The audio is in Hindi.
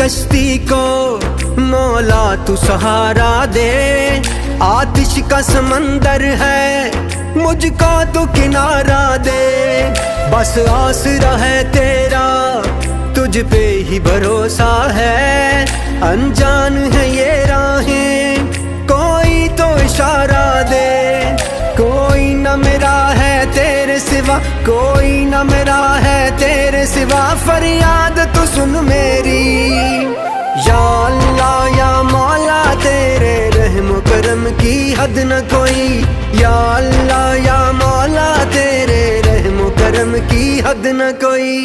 कश्ती को मौला तू सहारा दे। आतिश का समंदर है मुझको तू किनारा दे। बस आसरा है तेरा तुझ पे ही भरोसा है। अनजान है ये राहें कोई तो इशारा दे। कोई न मेरा है तेरे सिवा, कोई न मेरा है तेरे सिवा। फरियाद तू सुन मेरी या अल्लाह या मौला, तेरे रहम करम की हद न कोई। या अल्लाह या मौला, तेरे रहम करम की हद न कोई।